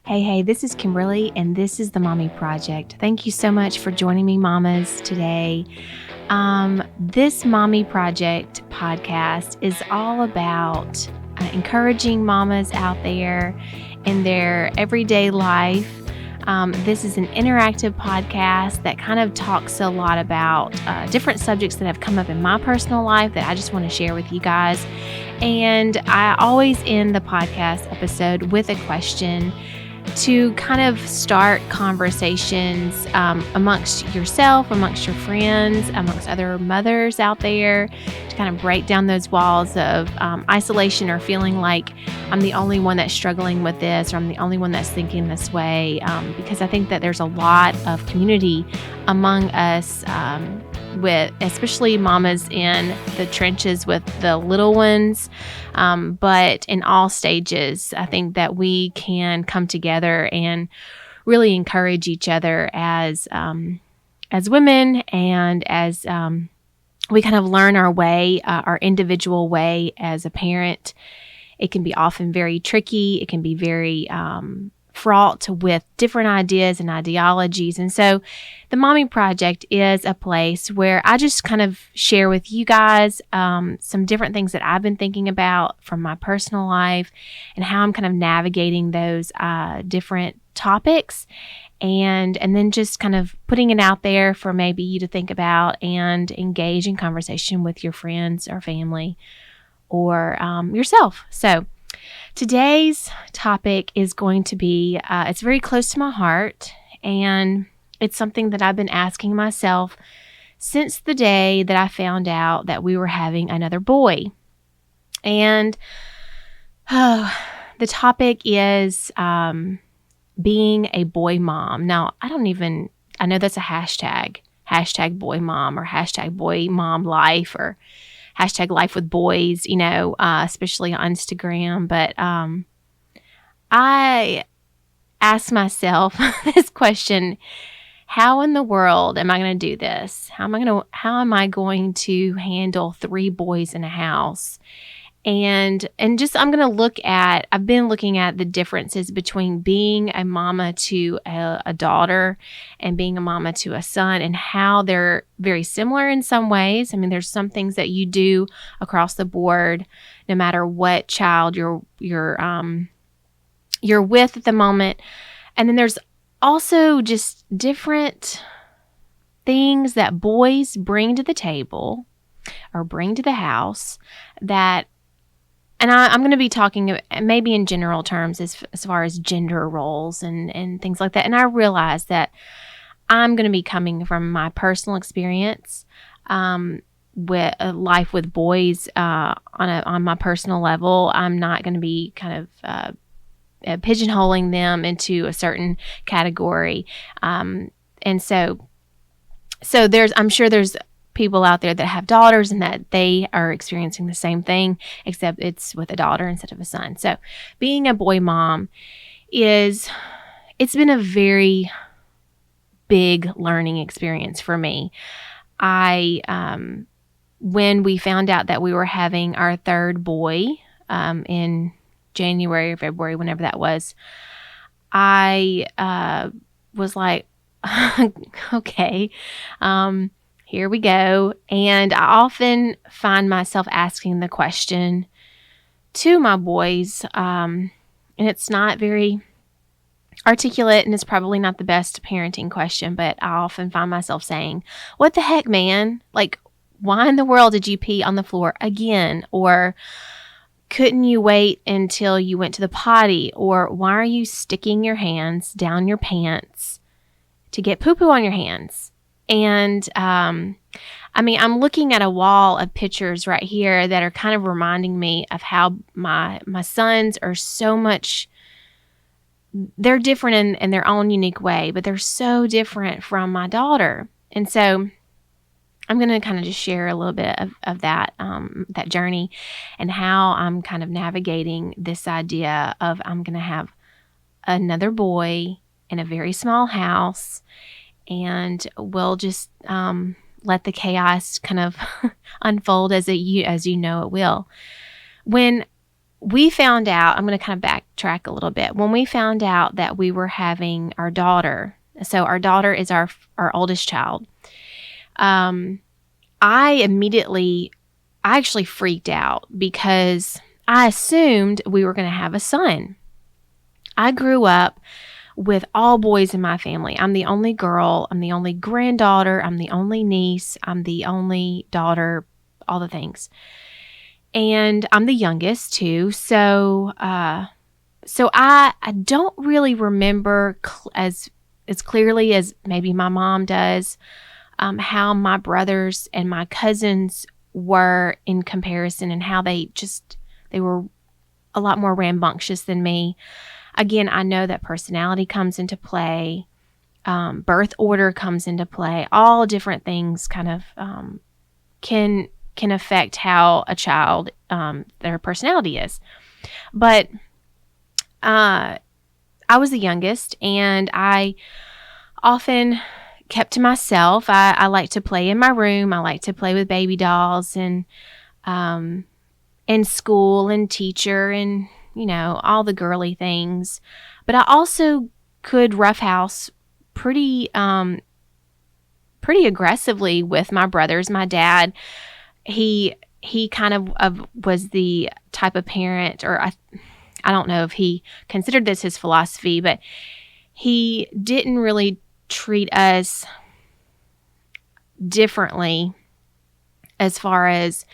Hey, this is Kimberly, and this is the Mommy Project. Thank you so much for joining me, mamas, today. This Mommy Project podcast is all about encouraging mamas out there in their everyday life. This is an interactive podcast that kind of talks a lot about different subjects that have come up in my personal life that I just want to share with you guys. And I always end the podcast episode with a question to kind of start conversations amongst yourself, amongst your friends, amongst other mothers out there, to kind of break down those walls of isolation or feeling like I'm the only one that's struggling with this, or I'm the only one that's thinking this way, because I think that there's a lot of community among us, with especially mamas in the trenches with the little ones, but in all stages, I think that we can come together and really encourage each other as women, and as we kind of learn our way, our individual way as a parent. It can be often very tricky. It can be very fraught with different ideas and ideologies. And so the Mommy Project is a place where I just kind of share with you guys some different things that I've been thinking about from my personal life and how I'm kind of navigating those different topics, and then just kind of putting it out there for maybe you to think about and engage in conversation with your friends or family or yourself. So today's topic is going to be, it's very close to my heart, and it's something that I've been asking myself since the day that I found out that we were having another boy. And the topic is being a boy mom. Now, I know that's a hashtag boy mom, or hashtag boy mom life, or hashtag life with boys, especially on Instagram. But I asked myself this question: how in the world am I going to do this? How am I going to handle 3 boys in a house? And just I've been looking at the differences between being a mama to a daughter and being a mama to a son, and how they're very similar in some ways. I mean, there's some things that you do across the board, no matter what child you're with at the moment. And then there's also just different things that boys bring to the table or bring to the house that. And I'm going to be talking maybe in general terms as far as gender roles and things like that. And I realize that I'm going to be coming from my personal experience with life with boys on my personal level. I'm not going to be kind of pigeonholing them into a certain category. And so I'm sure there's people out there that have daughters and that they are experiencing the same thing, except it's with a daughter instead of a son. So being a boy mom it's been a very big learning experience for me. When we found out that we were having our 3rd boy in January or February, whenever that was, I was like, okay, here we go. And I often find myself asking the question to my boys, and it's not very articulate, and it's probably not the best parenting question, but I often find myself saying, "What the heck, man? Like, why in the world did you pee on the floor again?" Or, "Couldn't you wait until you went to the potty?" Or, "Why are you sticking your hands down your pants to get poo-poo on your hands?" And, I'm looking at a wall of pictures right here that are kind of reminding me of how my sons are so much, they're different in their own unique way, but they're so different from my daughter. And so I'm going to kind of just share a little bit of that journey, and how I'm kind of navigating this idea of I'm going to have another boy in a very small house, and we'll just let the chaos kind of unfold as you know it will. When we found out, I'm going to kind of backtrack a little bit. When we found out that we were having our daughter, so our daughter is our oldest child, I actually freaked out because I assumed we were going to have a son. I grew up with all boys in my family. I'm the only girl. I'm the only granddaughter. I'm the only niece. I'm the only daughter, all the things. And I'm the youngest too. So I don't really remember as clearly as maybe my mom does how my brothers and my cousins were in comparison, and how they were a lot more rambunctious than me. Again, I know that personality comes into play, birth order comes into play, all different things kind of can affect how a child, their personality is. But I was the youngest, and I often kept to myself. I like to play in my room. I like to play with baby dolls and school and teacher and, all the girly things. But I also could roughhouse pretty aggressively with my brothers. My dad, he kind of was the type of parent, or I don't know if he considered this his philosophy, but he didn't really treat us differently as far as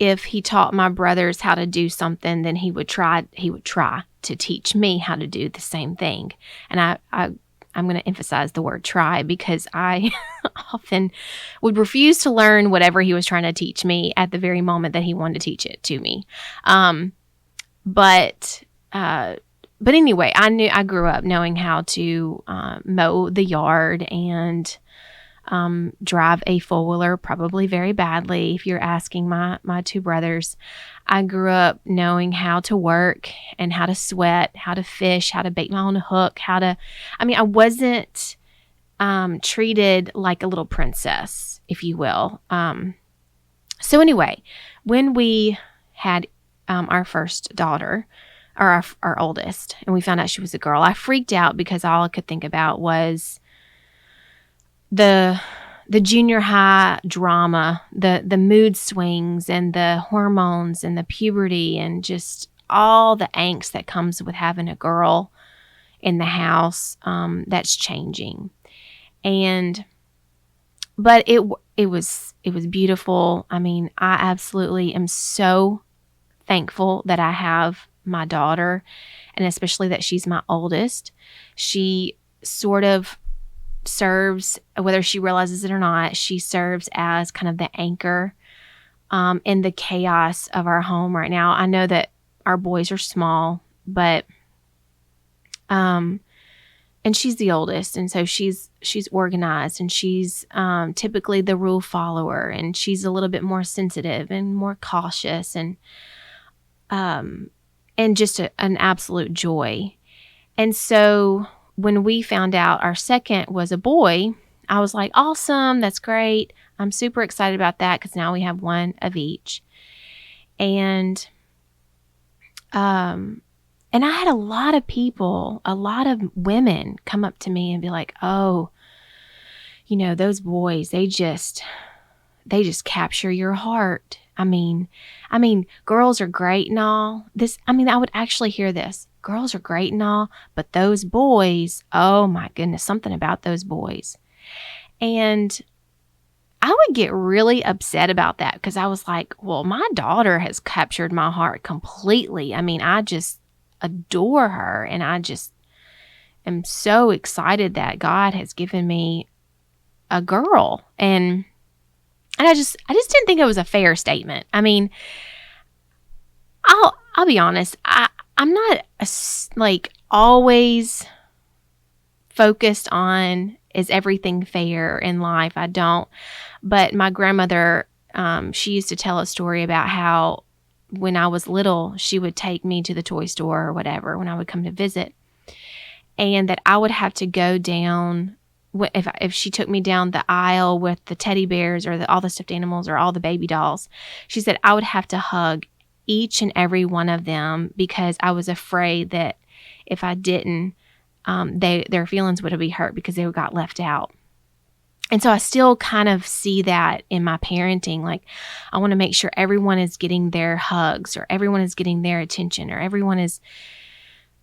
if he taught my brothers how to do something, then he would try to teach me how to do the same thing. And I'm going to emphasize the word try, because I often would refuse to learn whatever he was trying to teach me at the very moment that he wanted to teach it to me. But anyway, I grew up knowing how to mow the yard and drive a four-wheeler, probably very badly if you're asking my two brothers. I grew up knowing how to work and how to sweat, how to fish, how to bait my own hook, I wasn't treated like a little princess, if you will. So anyway, when we had our first daughter, or our oldest, and we found out she was a girl, I freaked out because all I could think about was the junior high drama, the mood swings and the hormones and the puberty and just all the angst that comes with having a girl in the house that's changing. But it was beautiful. I absolutely am so thankful that I have my daughter, and especially that she's my oldest. She sort of serves, whether she realizes it or not, she serves as kind of the anchor in the chaos of our home right now. I know that our boys are small, but and she's the oldest, and so she's organized, and she's typically the rule follower, and she's a little bit more sensitive and more cautious, and just an absolute joy. And so when we found out our second was a boy, I was like, awesome, that's great. I'm super excited about that, because now we have one of each. And I had a lot of women come up to me and be like, oh, those boys, they just capture your heart. Girls are great and all. I would actually hear this. Girls are great and all, but those boys, oh my goodness, something about those boys. And I would get really upset about that, because I was like, well, my daughter has captured my heart completely. I just adore her, and I just am so excited that God has given me a girl. And I just didn't think it was a fair statement. I'll be honest. I'm not always focused on, is everything fair in life? I don't. But my grandmother, she used to tell a story about how when I was little, she would take me to the toy store or whatever when I would come to visit, and that I would have to go down, if she took me down the aisle with the teddy bears or all the stuffed animals or all the baby dolls, she said I would have to hug each and every one of them because I was afraid that if I didn't, their feelings would be hurt because they got left out. And so I still kind of see that in my parenting. Like, I want to make sure everyone is getting their hugs, or everyone is getting their attention, or everyone is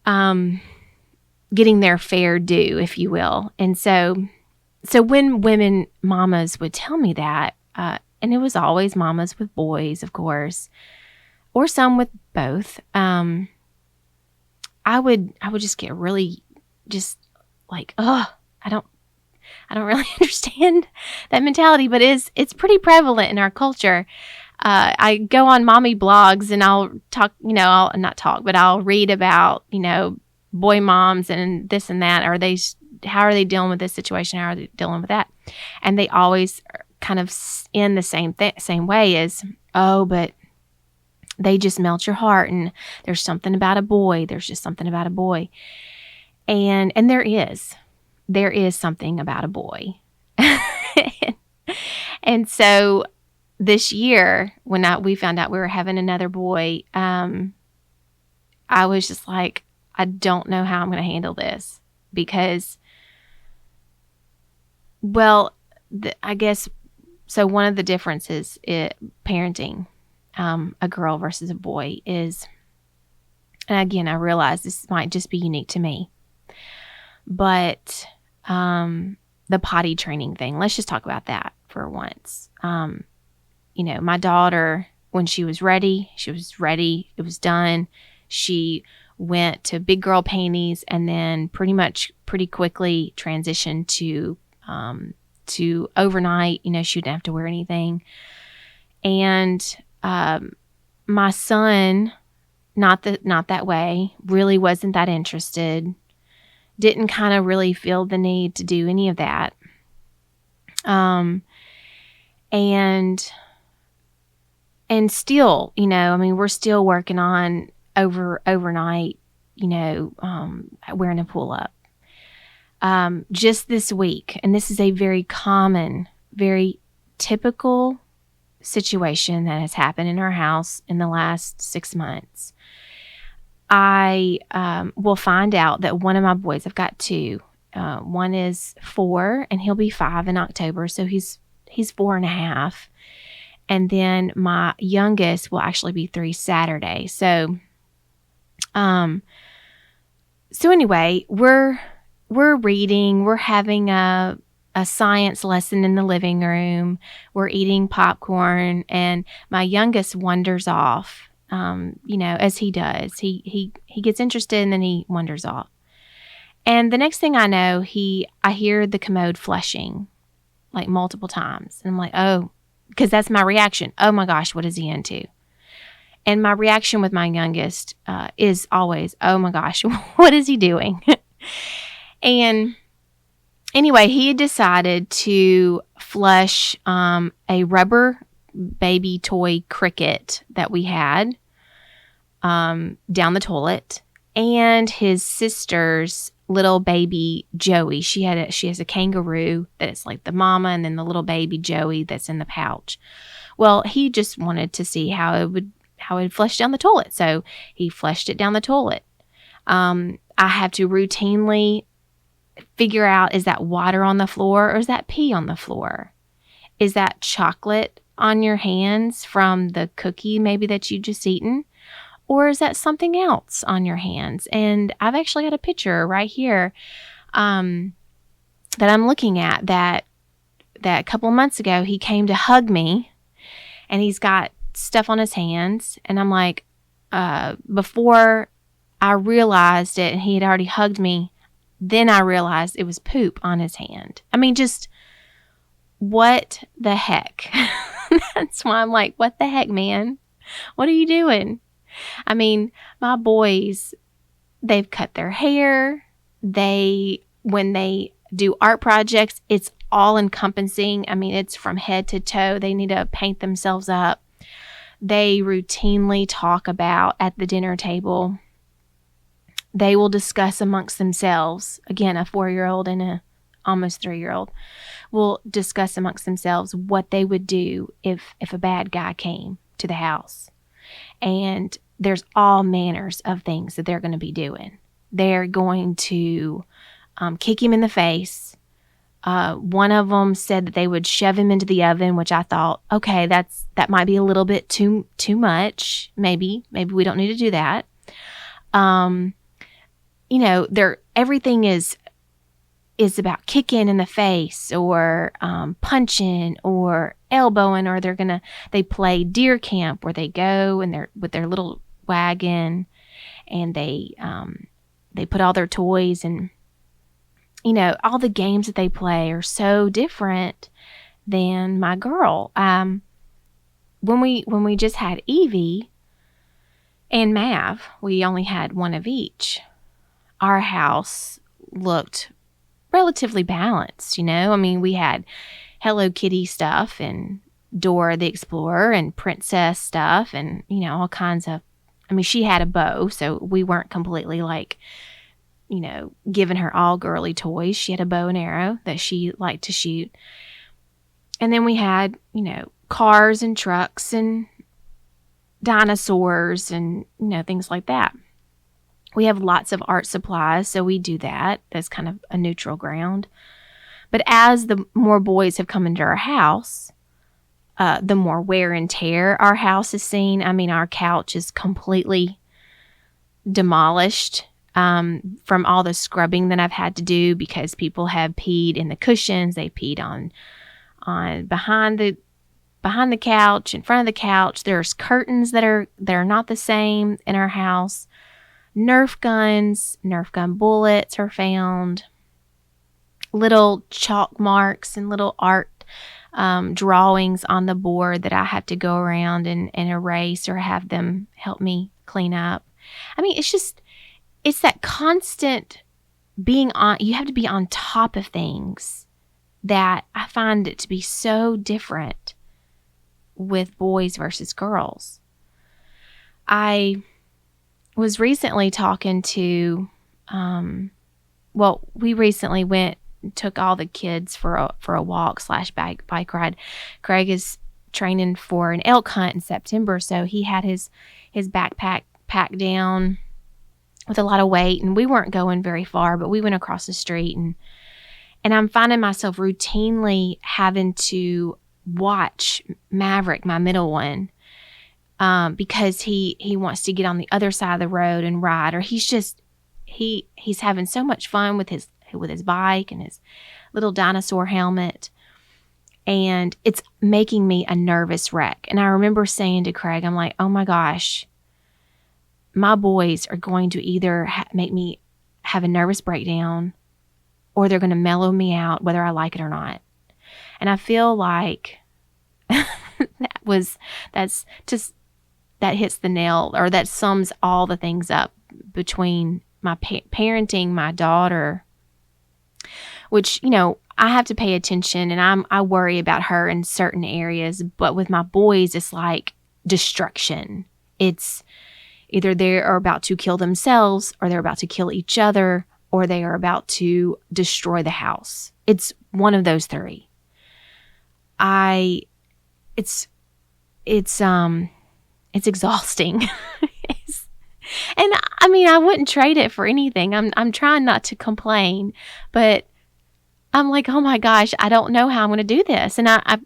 getting their fair due, if you will. And so when women mamas would tell me that, and it was always mamas with boys, of course, or some with both, I would just get really just like, I don't really understand that mentality, but it's pretty prevalent in our culture. I go on mommy blogs and I'll talk, I'll not talk, but I'll read about, boy moms and this and that. How are they dealing with this situation? How are they dealing with that? And they always kind of end the same way as, but they just melt your heart, and there's something about a boy. There's just something about a boy. And there is something about a boy. And so this year, when we found out we were having another boy, I was just like, I don't know how I'm going to handle this because, I guess, so one of the differences parenting a girl versus a boy is, and again, I realize this might just be unique to me, but the potty training thing, let's just talk about that for once. My daughter, when she was ready. It was done. She went to big girl panties and then pretty quickly transitioned to overnight. She didn't have to wear anything. And my son, not that way, really wasn't that interested. Didn't kind of really feel the need to do any of that. And still, we're still working on overnight, wearing a pull-up. Just this week, and this is a very common, very typical situation that has happened in our house in the last 6 months. I will find out that one of my boys, I've got two. One is 4, and he'll be 5 in October, so he's 4.5. And then my youngest will actually be 3 Saturday. So anyway, we're reading, we're having a science lesson in the living room, we're eating popcorn, and my youngest wanders off. As he does, he gets interested and then he wanders off. And the next thing I know, I hear the commode flushing like multiple times. And I'm like, oh, because that's my reaction. Oh my gosh, what is he into? And my reaction with my youngest is always, oh my gosh, what is he doing? And anyway, he had decided to flush a rubber baby toy cricket that we had down the toilet, and his sister's little baby Joey. She has a kangaroo that's like the mama, and then the little baby Joey that's in the pouch. Well, he just wanted to see how it would flush down the toilet, so he flushed it down the toilet. I have to routinely figure out, is that water on the floor or is that pee on the floor? Is that chocolate on your hands from the cookie maybe that you just eaten? Or is that something else on your hands? And I've actually got a picture right here that I'm looking at that a couple of months ago he came to hug me, and he's got stuff on his hands. And I'm like, before I realized it and he had already hugged me, then I realized it was poop on his hand. Just what the heck? That's why I'm like, what the heck, man? What are you doing? My boys, they've cut their hair. When they do art projects, it's all encompassing. It's from head to toe. They need to paint themselves up. They routinely talk about at the dinner table. They will discuss amongst themselves. Again, a 4-year-old and a almost 3-year-old will discuss amongst themselves what they would do if a bad guy came to the house. And there's all manners of things that they're going to be doing. They're going to kick him in the face. One of them said that they would shove him into the oven, which I thought, okay, that might be a little bit too much. Maybe we don't need to do that. Everything is about kicking in the face or punching or elbowing, or they play deer camp where they go and they're with their little wagon and they put all their toys, and all the games that they play are so different than my girl. When we just had Evie and Mav, we only had one of each. Our house looked relatively balanced, we had Hello Kitty stuff and Dora the Explorer and princess stuff and, all kinds of, she had a bow, so we weren't completely giving her all girly toys. She had a bow and arrow that she liked to shoot. And then we had, cars and trucks and dinosaurs and, things like that. We have lots of art supplies, so we do that. That's kind of a neutral ground. But as the more boys have come into our house, the more wear and tear our house has seen. Our couch is completely demolished from all the scrubbing that I've had to do because people have peed in the cushions. They peed on behind the couch, in front of the couch. There's curtains that are not the same in our house. Nerf gun bullets are found. Little chalk marks and little art drawings on the board that I have to go around and erase or have them help me clean up. It's that constant being on, you have to be on top of things that I find it to be so different with boys versus girls. I was recently talking to, we recently took all the kids for a walk / bike ride. Craig is training for an elk hunt in September, so he had his backpack packed down with a lot of weight, and we weren't going very far, but we went across the street, and I'm finding myself routinely having to watch Maverick, my middle one, because he wants to get on the other side of the road and ride, or he's having so much fun with his bike and his little dinosaur helmet, and it's making me a nervous wreck. And I remember saying to Craig, I'm like, oh my gosh, my boys are going to either make me have a nervous breakdown or they're going to mellow me out whether I like it or not. And I feel like that hits the nail, or that sums all the things up between my parenting my daughter, which, I have to pay attention and I worry about her in certain areas, but with my boys, it's like destruction. It's either they are about to kill themselves, or they're about to kill each other, or they are about to destroy the house. It's one of those three. It's exhausting. And I wouldn't trade it for anything. I'm trying not to complain, but I'm like, oh my gosh, I don't know how I'm going to do this. And I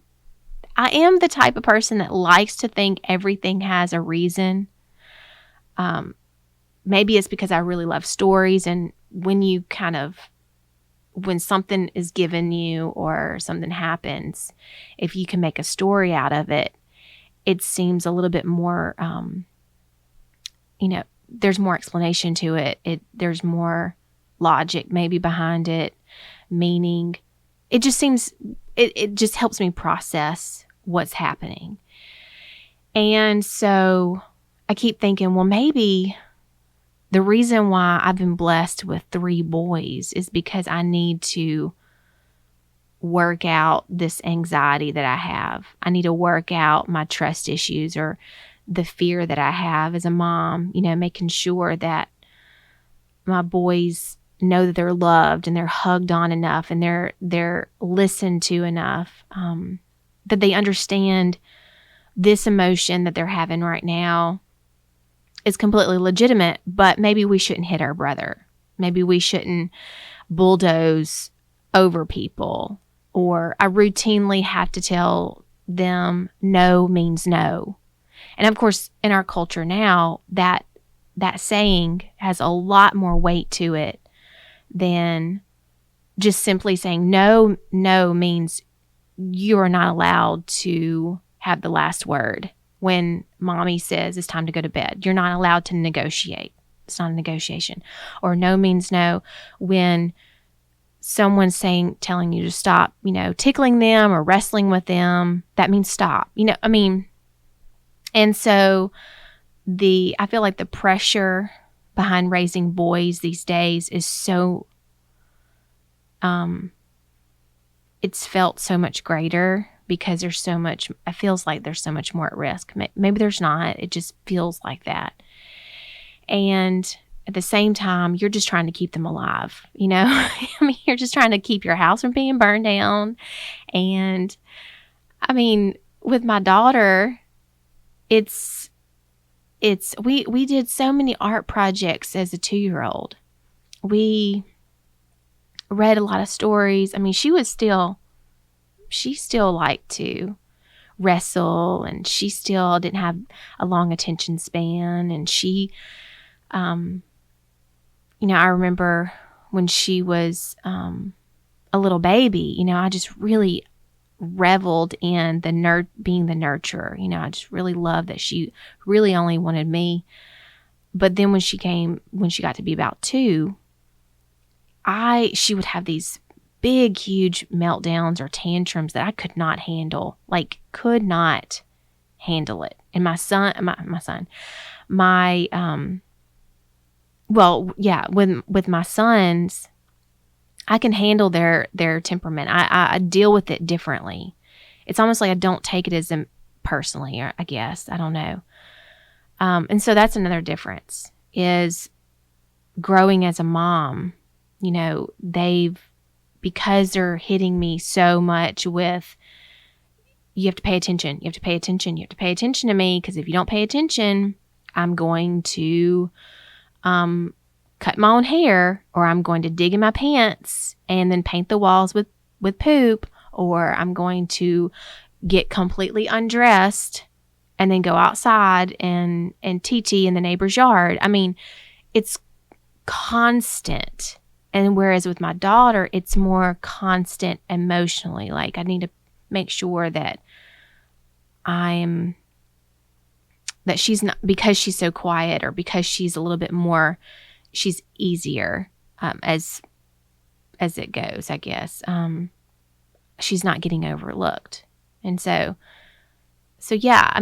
am the type of person that likes to think everything has a reason. Maybe it's because I really love stories, and when something is given you or something happens, if you can make a story out of it, it seems a little bit more, there's more explanation to it. There's more logic maybe behind it, meaning. It just seems, it just helps me process what's happening. And so I keep thinking, well, maybe the reason why I've been blessed with 3 boys is because I need to work out this anxiety that I have. I need to work out my trust issues or the fear that I have as a mom, making sure that my boys know that they're loved and they're hugged on enough and they're listened to enough, that they understand this emotion that they're having right now is completely legitimate, but maybe we shouldn't hit our brother. Maybe we shouldn't bulldoze over people. Or I routinely have to tell them no means no. And of course, in our culture now, that saying has a lot more weight to it than just simply saying no means you are not allowed to have the last word. When mommy says it's time to go to bed, you're not allowed to negotiate. It's not a negotiation. Or no means no when someone's telling you to stop, tickling them or wrestling with them. That means stop. And so I feel like the pressure behind raising boys these days is so, it's felt so much greater because there's so much, it feels like there's so much more at risk. Maybe there's not. It just feels like that. And at the same time, you're just trying to keep them alive, you're just trying to keep your house from being burned down. And with my daughter, we did so many art projects as a 2-year-old. We read a lot of stories. She still liked to wrestle, and she still didn't have a long attention span. And she, I remember when she was a little baby, I just really reveled in being the nurturer. I just really loved that she really only wanted me. But then when she got to be about 2, she would have these big, huge meltdowns or tantrums that I could not handle, could not handle it. And my son, with my sons, I can handle their temperament. I deal with it differently. It's almost like I don't take it as personally, or I guess, I don't know. And so that's another difference, is growing as a mom. Because they're hitting me so much with, you have to pay attention, you have to pay attention, you have to pay attention to me, because if you don't pay attention, I'm going to cut my own hair, or I'm going to dig in my pants and then paint the walls with poop, or I'm going to get completely undressed and then go outside and TT in the neighbor's yard. It's constant. And whereas with my daughter, it's more constant emotionally. I need to make sure that she's not, because she's so quiet, or because she's a little bit more, she's easier as it goes, I guess. She's not getting overlooked. And so yeah,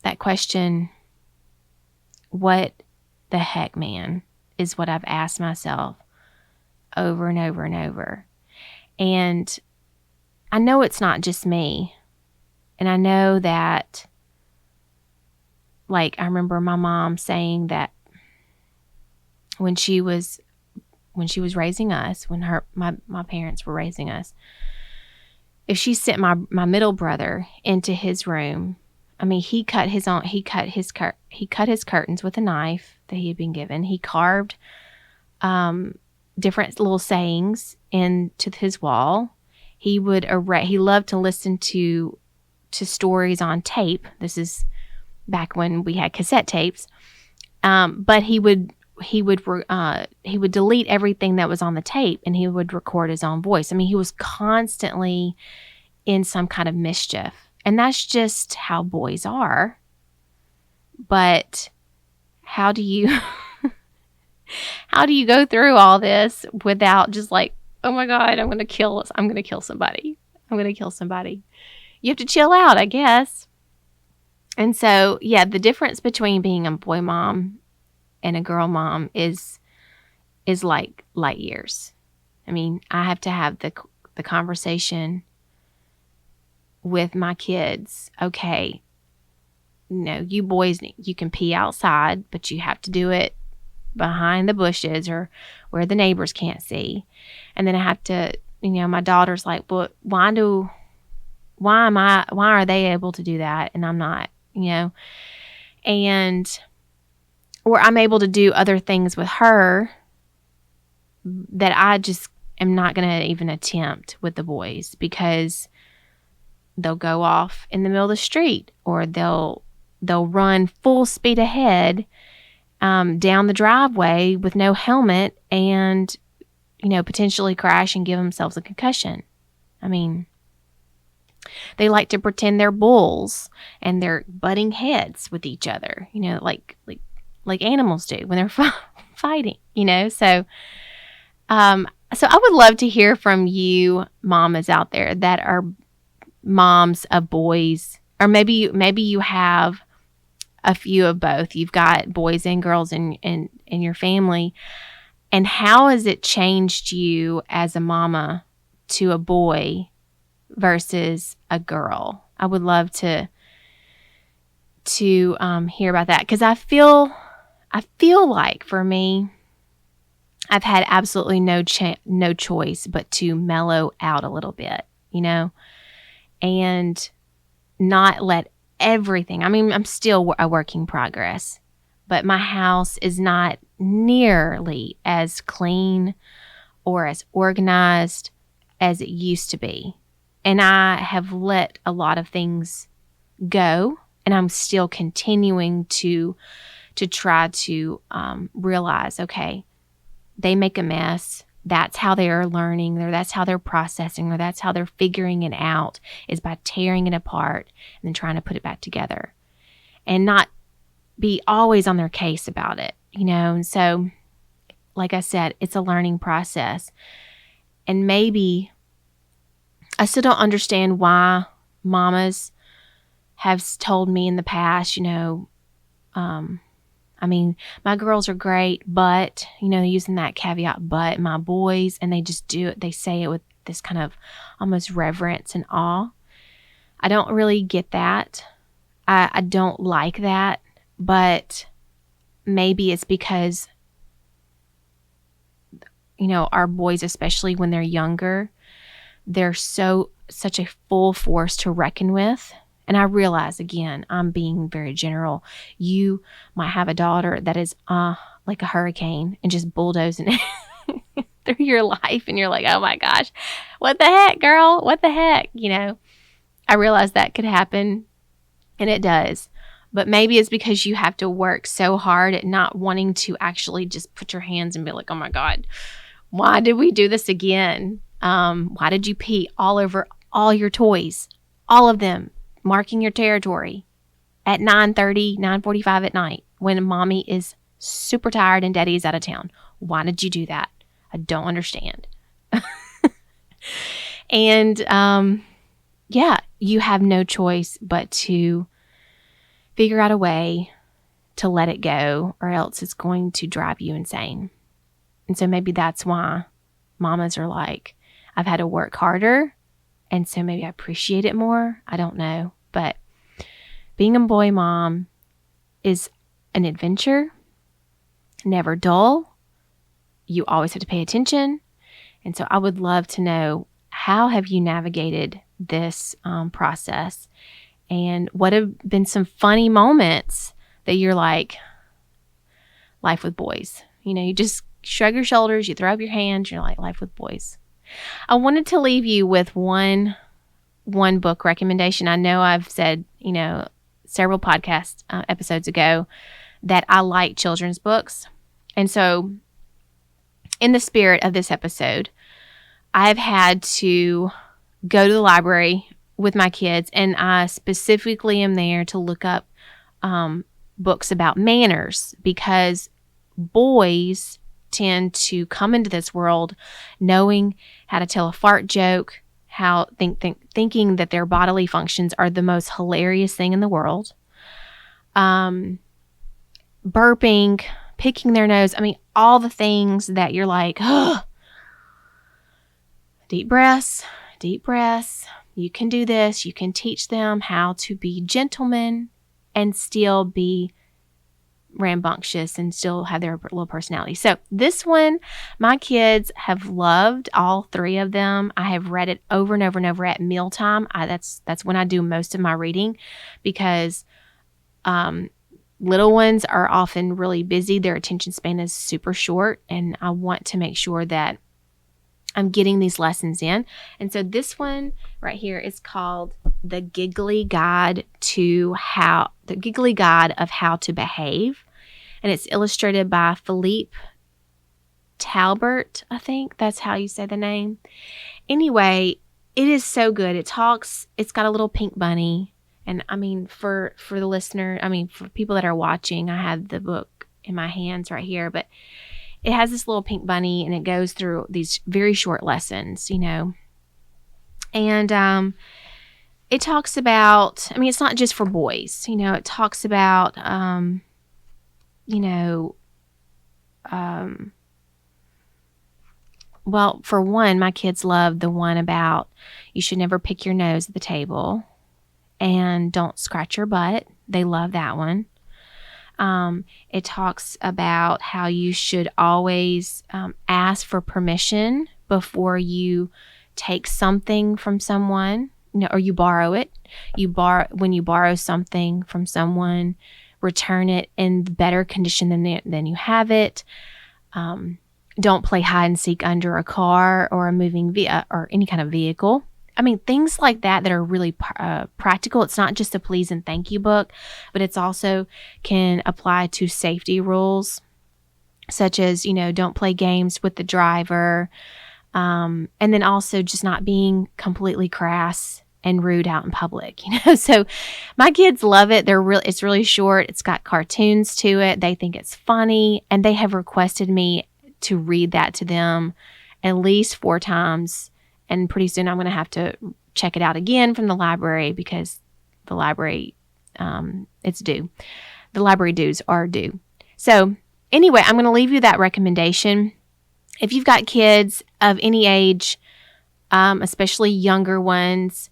that question, what the heck, man, is what I've asked myself over and over and over. And I know it's not just me. And I know that, I remember my mom saying that when she was raising us, when my parents were raising us, if she sent my middle brother into his room, he cut his curtains with a knife that he had been given. He carved different little sayings into his wall. He loved to listen to stories on tape. This is back when we had cassette tapes. But he would delete everything that was on the tape, and he would record his own voice. He was constantly in some kind of mischief. And that's just how boys are. But how do you go through all this without just oh my God, I'm going to kill somebody. You have to chill out, I guess. And so, yeah, the difference between being a boy mom and a girl mom is like light years. I have to have the conversation with my kids. Okay, you boys, you can pee outside, but you have to do it behind the bushes or where the neighbors can't see. And then I have to, my daughter's like, but why are they able to do that and I'm not, and or I'm able to do other things with her that I just am not going to even attempt with the boys, because they'll go off in the middle of the street, or they'll run full speed ahead down the driveway with no helmet and, potentially crash and give themselves a concussion. I mean, they like to pretend they're bulls and they're butting heads with each other, like animals do when they're fighting, So, so I would love to hear from you mamas out there that are moms of boys, or maybe you have a few of both. You've got boys and girls in your family. And how has it changed you as a mama to a boy versus a girl? I would love to hear about that, because I feel like for me, I've had absolutely no choice but to mellow out a little bit, and not let everything. I mean, I'm still a work in progress, but my house is not nearly as clean or as organized as it used to be. And I have let a lot of things go, and I'm still continuing to try to realize, okay, they make a mess. That's how they are learning, or that's how they're processing, or that's how they're figuring it out, is by tearing it apart and then trying to put it back together, and not be always on their case about it, And so, like I said, it's a learning process. And maybe I still don't understand why mamas have told me in the past, I mean, my girls are great, but, using that caveat, but my boys, and they just do it. They say it with this kind of almost reverence and awe. I don't really get that. I don't like that, but maybe it's because, our boys, especially when they're younger, they're such a full force to reckon with. And I realize, again, I'm being very general. You might have a daughter that is like a hurricane and just bulldozing through your life. And you're like, oh my gosh, what the heck, girl? What the heck? I realize that could happen, and it does. But maybe it's because you have to work so hard at not wanting to actually just put your hands and be like, oh my God, why did we do this again? Why did you pee all over all your toys? All of them. Marking your territory at 9:30, 9:45 at night when mommy is super tired and daddy is out of town. Why did you do that? I don't understand. And you have no choice but to figure out a way to let it go, or else it's going to drive you insane. And so maybe that's why mamas are like, I've had to work harder, and so maybe I appreciate it more. I don't know. But being a boy mom is an adventure, never dull. You always have to pay attention. And so I would love to know, how have you navigated this process? And what have been some funny moments that you're like, life with boys? You just shrug your shoulders, you throw up your hands, you're like, life with boys. I wanted to leave you with one book recommendation. I know I've said, several podcast episodes ago that I like children's books. And so in the spirit of this episode, I've had to go to the library with my kids, and I specifically am there to look up books about manners, because boys tend to come into this world knowing how to tell a fart joke, how thinking that their bodily functions are the most hilarious thing in the world. Burping, picking their nose. I mean, all the things that you're like, oh, deep breaths. You can do this. You can teach them how to be gentlemen and still be rambunctious and still have their little personality. So this one, my kids have loved, all three of them. I have read it over and over and over at mealtime. That's when I do most of my reading, because little ones are often really busy. Their attention span is super short, and I want to make sure that I'm getting these lessons in. And so this one right here is called The Giggly Guide of How to Behave. And it's illustrated by Philippe Talbert. I think that's how you say the name. Anyway, it is so good. It's got a little pink bunny. And I mean, for the listener, for people that are watching, I have the book in my hands right here, but it has this little pink bunny, and it goes through these very short lessons, and it talks about, it's not just for boys, it talks about, well, for one, my kids love the one about you should never pick your nose at the table and don't scratch your butt. They love that one. It talks about how you should always ask for permission before you take something from someone, or you borrow it. When you borrow something from someone, return it in better condition than you have it. Don't play hide and seek under a car or a moving or any kind of vehicle. Things like that are really practical. It's not just a please and thank you book, but it's also can apply to safety rules, such as, don't play games with the driver. And then also just not being completely crass and rude out in public, So my kids love it. It's really short. It's got cartoons to it. They think it's funny, and they have requested me to read that to them at least 4 times. And pretty soon I'm going to have to check it out again from the library, because the library, it's due. The library dues are due. So anyway, I'm going to leave you that recommendation. If you've got kids of any age, especially younger ones,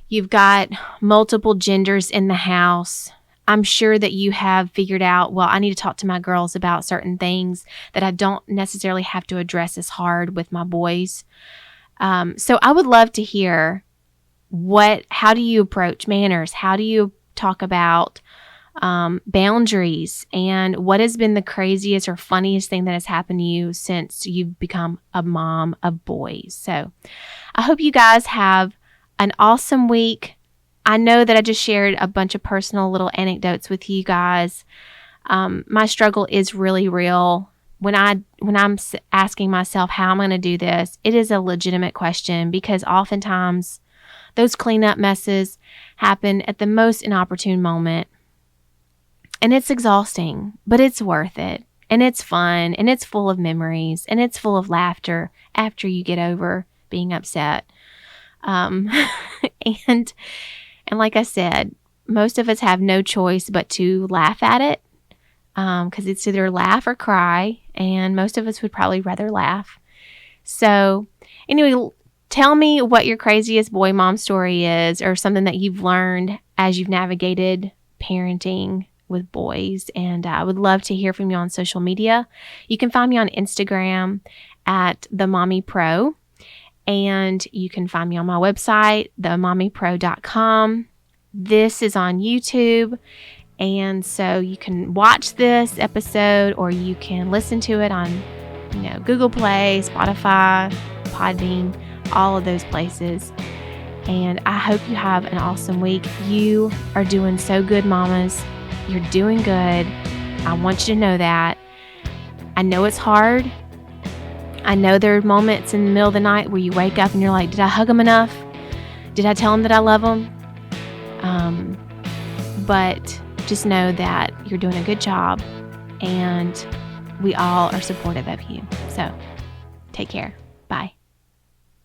you've got multiple genders in the house, I'm sure that you have figured out, well, I need to talk to my girls about certain things that I don't necessarily have to address as hard with my boys. So I would love to hear how do you approach manners? How do you talk about boundaries? And what has been the craziest or funniest thing that has happened to you since you've become a mom of boys? So I hope you guys have an awesome week. I know that I just shared a bunch of personal little anecdotes with you guys. My struggle is really real. When I'm asking myself how I'm going to do this, it is a legitimate question, because oftentimes those cleanup messes happen at the most inopportune moment. And it's exhausting, but it's worth it. And it's fun, and it's full of memories, and it's full of laughter after you get over being upset. And like I said, most of us have no choice but to laugh at it. Because it's either laugh or cry, and most of us would probably rather laugh. So anyway, tell me what your craziest boy mom story is, or something that you've learned as you've navigated parenting with boys. And I would love to hear from you on social media. You can find me on Instagram at @themommypro, and you can find me on my website, themommypro.com. This is on YouTube. And so you can watch this episode, or you can listen to it on, Google Play, Spotify, Podbean, all of those places. And I hope you have an awesome week. You are doing so good, mamas. You're doing good. I want you to know that. I know it's hard. I know there are moments in the middle of the night where you wake up and you're like, did I hug them enough? Did I tell them that I love them? But just know that you're doing a good job, and we all are supportive of you. So take care. Bye.